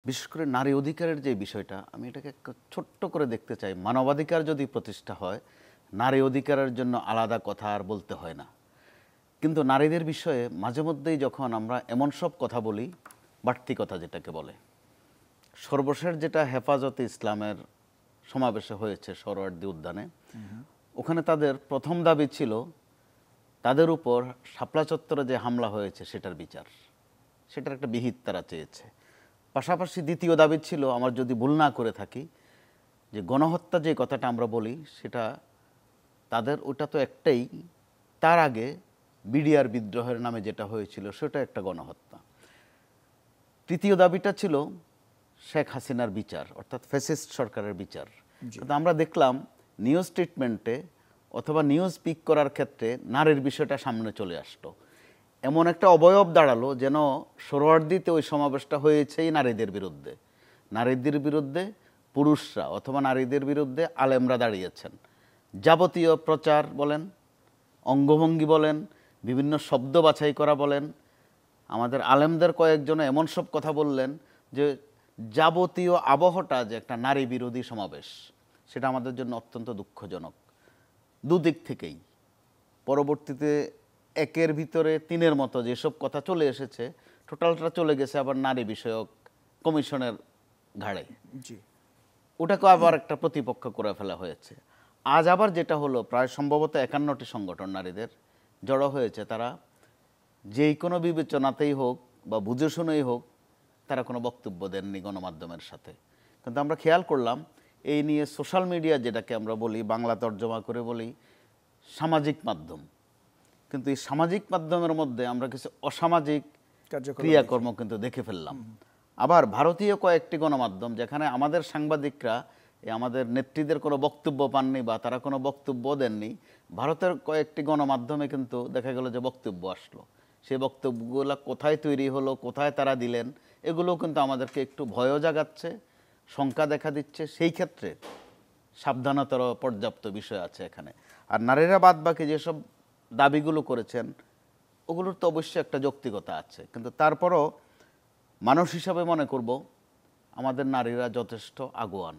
বিশেষ করে নারী অধিকারের যে বিষয়টা, আমি এটাকে ছোট্ট করে দেখতে চাই। মানবাধিকার যদি প্রতিষ্ঠা হয়, নারী অধিকারের জন্য আলাদা কথা আর বলতে হয় না। কিন্তু নারীদের বিষয়ে মাঝে মধ্যেই যখন আমরা এমন সব কথা বলি, বাড়তি কথা যেটাকে বলে, সর্বশেষ যেটা হেফাজতে ইসলামের সমাবেশে হয়েছে সোহরাওয়ার্দী উদ্যানে, ওখানে তাদের প্রথম দাবি ছিল তাদের উপর শাপলা চত্বরে যে হামলা হয়েছে সেটার বিচার, সেটার একটা বিহিত তারা চেয়েছে। পাশাপাশি দ্বিতীয় দাবি ছিল, আমার যদি ভুল না করে থাকি, যে গণহত্যা যে কথাটা আমরা বলি সেটা তাদের ওটা তো একটাই, তার আগে বিডিআর বিদ্রোহের নামে যেটা হয়েছিল সেটা একটা গণহত্যা। তৃতীয় দাবিটা ছিল শেখ হাসিনার বিচার, অর্থাৎ ফ্যাসিস্ট সরকারের বিচার। কিন্তু আমরা দেখলাম নিউজ ট্রিটমেন্টে অথবা নিউজ পিক করার ক্ষেত্রে নারীর বিষয়টা সামনে চলে আসলো। এমন একটা অবয়ব দাঁড়ালো যেন সোহরাওয়ার্দীতে ওই সমাবেশটা হয়েছেই নারীদের বিরুদ্ধে। নারীদের বিরুদ্ধে পুরুষরা অথবা নারীদের বিরুদ্ধে আলেমরা দাঁড়িয়েছেন। যাবতীয় প্রচার বলেন, অঙ্গভঙ্গি বলেন, বিভিন্ন শব্দ বাছাই করা বলেন, আমাদের আলেমদের কয়েকজনে এমন সব কথা বললেন যে যাবতীয় আবহটা যে একটা নারী বিরোধী সমাবেশ, সেটা আমাদের জন্য অত্যন্ত দুঃখজনক দুদিক থেকেই। পরবর্তীতে একের ভিতরে তিনের মতো যেসব কথা চলে এসেছে, টোটালটা চলে গেছে আবার নারী বিষয়ক কমিশনের ঘাড়ে। ওটাকে আবার একটা প্রতিপক্ষ করে ফেলা হয়েছে। আজ আবার যেটা হলো, প্রায় সম্ভবত 51টি সংগঠন নারীদের জড়ো হয়েছে। তারা যেই কোনো বিবেচনাতেই হোক বা বুঝে শুনেই হোক, তারা কোনো বক্তব্য দেননি গণমাধ্যমের সাথে। কিন্তু আমরা খেয়াল করলাম এই নিয়ে সোশ্যাল মিডিয়া, যেটাকে আমরা বলি, বাংলা তর্জমা করে বলি সামাজিক মাধ্যম, কিন্তু এই সামাজিক মাধ্যমের মধ্যে আমরা কিছু অসামাজিক ক্রিয়াকর্ম কিন্তু দেখে ফেললাম। আবার ভারতীয় কয়েকটি গণমাধ্যম, যেখানে আমাদের সাংবাদিকরা আমাদের নেত্রীদের কোনো বক্তব্য পাননি বা তারা কোনো বক্তব্য দেননি, ভারতের কয়েকটি গণমাধ্যমে কিন্তু দেখা গেল যে বক্তব্য আসলো। সেই বক্তব্যগুলো কোথায় তৈরি হলো, কোথায় তারা দিলেন, এগুলোও কিন্তু আমাদেরকে একটু ভয়ও জাগাচ্ছে, শঙ্কা দেখা দিচ্ছে। সেই ক্ষেত্রে সাবধানতার পর্যাপ্ত বিষয় আছে এখানে। আর নারীরা বাদ বাকি যেসব দাবিগুলো করেছেন, ওগুলোর তো অবশ্যই একটা যৌক্তিকতা আছে, কিন্তু তারপরও মানুষ হিসাবে মনে করব আমাদের নারীরা যথেষ্ট আগুয়ান।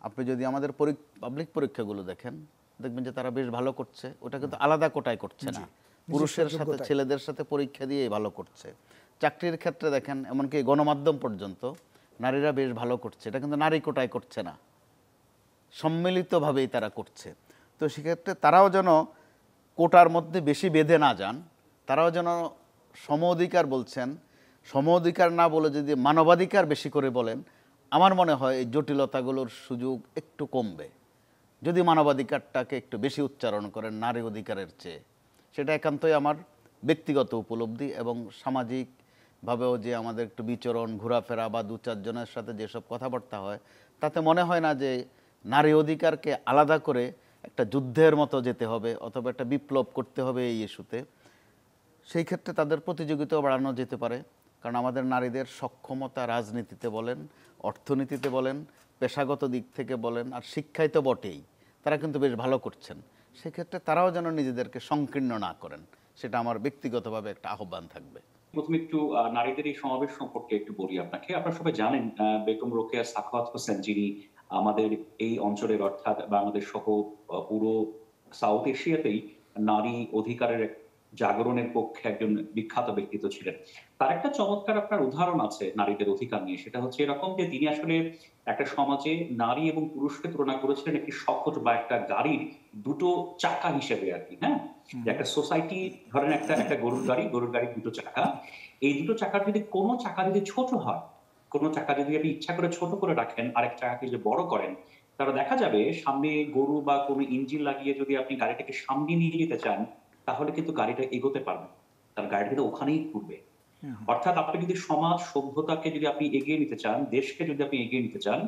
আপনি যদি আমাদের পাবলিক পরীক্ষাগুলো দেখেন, দেখবেন যে তারা বেশ ভালো করছে। ওটা কিন্তু আলাদা কোটায় করছে না, পুরুষের সাথে ছেলেদের সাথে পরীক্ষা দিয়েই ভালো করছে। চাকরির ক্ষেত্রে দেখেন, এমনকি গণমাধ্যম পর্যন্ত নারীরা বেশ ভালো করছে। এটা কিন্তু নারী কোটায় করছে না, সম্মিলিতভাবেই তারা করছে। তো সেক্ষেত্রে তারাও যেন কোটার মধ্যে বেশি বেঁধে না যান, তারাও যেন সম অধিকার বলছেন, সম অধিকার না বলে যদি মানবাধিকার বেশি করে বলেন, আমার মনে হয় এই জটিলতাগুলোর সুযোগ একটু কমবে। যদি মানবাধিকারটাকে একটু বেশি উচ্চারণ করেন নারী অধিকারের চেয়ে, সেটা একান্তই আমার ব্যক্তিগত উপলব্ধি। এবং সামাজিকভাবেও যে আমাদের একটু বিচরণ, ঘোরাফেরা বা দু চারজনের সাথে যেসব কথাবার্তা হয়, তাতে মনে হয় না যে নারী অধিকারকে আলাদা করে একটা যুদ্ধের মতো যেতে হবে অথবা একটা বিপ্লব করতে হবে এই ইস্যুতে। সেই ক্ষেত্রে তাদের প্রতিযোগিতাও বাড়ানো যেতে পারে, কারণ আমাদের নারীদের সক্ষমতা রাজনীতিতে বলেন, অর্থনীতিতে বলেন, পেশাগত দিক থেকে বলেন, আর শিক্ষায় তো বটেই, তারা কিন্তু বেশ ভালো করছেন। সেক্ষেত্রে তারাও যেন নিজেদেরকে সংকীর্ণ না করেন, সেটা আমার ব্যক্তিগতভাবে একটা আহ্বান থাকবে। প্রথমে একটু নারীদের এই সমাবেশ সম্পর্কে একটু বলি আপনাকে। আপনারা সবাই জানেন বেগম রোকেয়া সাখাওয়াত হোসেন, যিনি আমাদের এই অঞ্চলের অর্থাৎ বাংলাদেশ সহ পুরো সাউথ এশিয়াতেই নারী অধিকারের জাগরণের পক্ষে একজন বিখ্যাত ব্যক্তিত্ব ছিলেন। তার একটা চমৎকার আপনার উদাহরণ আছে নারীদের অধিকার নিয়ে। সেটা হচ্ছে এরকম যে তিনি আসলে একটা সমাজে নারী এবং পুরুষকে তুলনা করেছিলেন একটি শকট বা একটা গাড়ির দুটো চাকা হিসেবে আর কি। হ্যাঁ, যে একটা সোসাইটি, ধরেন একটা একটা গরুর গাড়ির দুটো চাকা। এই দুটো চাকার যদি কোনো চাকা যদি ছোট হয়, কোনো চাকা যদি আপনি ইচ্ছা করে ছোট করে রাখেন, আরেক চাকাকে যদি বড় করেন, তাহলে দেখা যাবে সামনে গরু বা কোনো ইঞ্জিন লাগিয়ে যদি আপনি গাড়িটাকে সামনে নিয়ে যেতে চান, তাহলে কিন্তু গাড়িটা এগোতে পারবে, তার গাড়িটা কিন্তু ওখানেই ঘুরবে। অর্থাৎ আপনি যদি সমাজ সভ্যতাকে যদি আপনি এগিয়ে নিতে চান, দেশকে যদি আপনি এগিয়ে নিতে চান,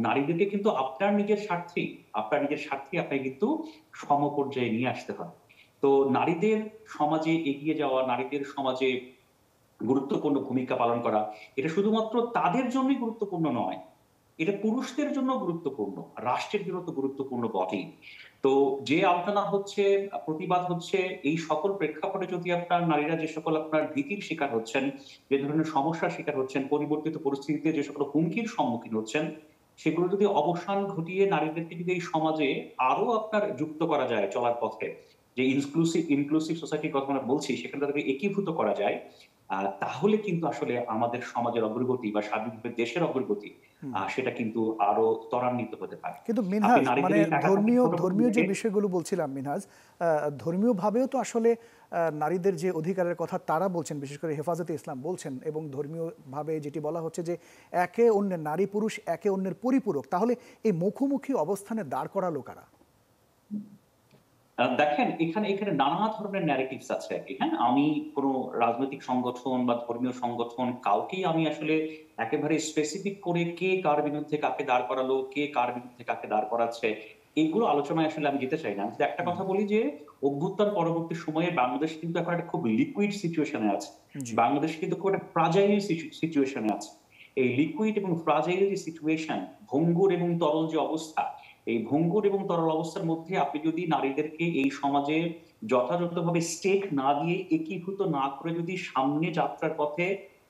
নারীদেরকে কিন্তু আপনার নিজের স্বার্থে আপনি কিন্তু সমপর্যায়ে নিয়ে আসতে হবে। তো নারীদের সমাজে এগিয়ে যাওয়া, নারীদের সমাজে গুরুত্বপূর্ণ ভূমিকা পালন করা, এটা শুধুমাত্র তাদের জন্যই গুরুত্বপূর্ণ নয়, এটা পুরুষদের জন্য গুরুত্বপূর্ণ, রাষ্ট্রের জন্য তো গুরুত্বপূর্ণ বটেই। তো যে আলোচনা হচ্ছে, প্রতিবাদ হচ্ছে, এই সকল প্রেক্ষাপটে যদি আপনার নারীরা যে সকল আপনার ভীতির শিকার হচ্ছেন, যে ধরনের সমস্যার শিকার হচ্ছেন, পরিবর্তিত পরিস্থিতিতে যে সকল হুমকির সম্মুখীন হচ্ছেন, সেগুলো যদি অবসান ঘটিয়ে নারীদেরকে যদি এই সমাজে আরো আপনার যুক্ত করা যায় চলার পথে, যে ইনক্লুসিভ সোসাইটির কথা আমরা বলছি, সেখানে তাদেরকে একীভূত করা যায়, তাহলে কিন্তু আসলে আমাদের সমাজের অগ্রগতি বা স্বাধীনভাবে দেশের অগ্রগতি হুম। সেটা কিন্তু আরো ত্বরান্বিত হতে পারে। কিন্তু আপনি মিনহাজ, নারীদের মানে এই টাকাটাকে ধর্মীয় ছোট করে ধর্মীয় যে দিলে বিষয়গুলো বলছিলাম মিনহাজ, ধর্মীয়ভাবেও তো আসলে নারীদের যে অধিকারের কথা তারা বলছেন, বিশেষ করে হেফাজতে ইসলাম বলছেন, এবং ধর্মীয়ভাবে যেটি বলা হচ্ছে যে একে অন্যের, নারী পুরুষ একে অন্যের পরিপূরক, তাহলে এই মুখোমুখি অবস্থানে দাঁড় করালো কারা? দেখেন এখানে এখানে নানা ধরনের ন্যারেটিভস আছে আরকি, হ্যাঁ? আমি কোন রাজনৈতিক সংগঠন বা ধর্মীয় সংগঠন কাউকেই আমি আসলে একেবারে স্পেসিফিক করে কে কার বিরুদ্ধে কাকে দাঁড় করালো, কে কার বিরুদ্ধে কাকে দাঁড় করাচ্ছে, এগুলো আলোচনায় আসলে আমি যেতে চাই না। আমি শুধু একটা হুম। কথা বলি যে অভ্যুত্থান পরবর্তী সময়ে বাংলাদেশ কিন্তু এখন একটা খুব লিকুইড সিচুয়েশন এ আছে। জি। বাংলাদেশ কিন্তু খুব একটা ফ্রাজাইল সিচুয়েশন এ আছে। এই লিকুইড এবং ফ্রাজাইল যে সিচুয়েশন, ভঙ্গুর এবং তরল যে অবস্থা, এই ভঙ্গুর এবং তরল অবস্থার মধ্যে আপনি যদি নারীদেরকে এই সমাজে যথাযথভাবে স্টেক না দিয়ে, একীভূত না করে যদি সামনে যাত্রার পথে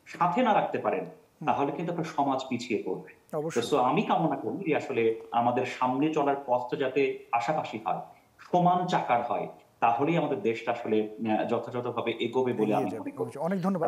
সাথে না রাখতে পারেন, হুম। তাহলে কিন্তু আপনার সমাজ পিছিয়ে পড়বে। তো অবশ্যই। আমি কামনা করি যে আসলে আমাদের সামনে চলার পথটা যাতে পাশাপাশি হয়, সমান চাকার হয়, তাহলেই আমাদের দেশটা আসলে যথাযথভাবে এগোবে বলে এগিয়ে আমি যাবে মনে করি। অবশ্যই। অনেক ধন্যবাদ।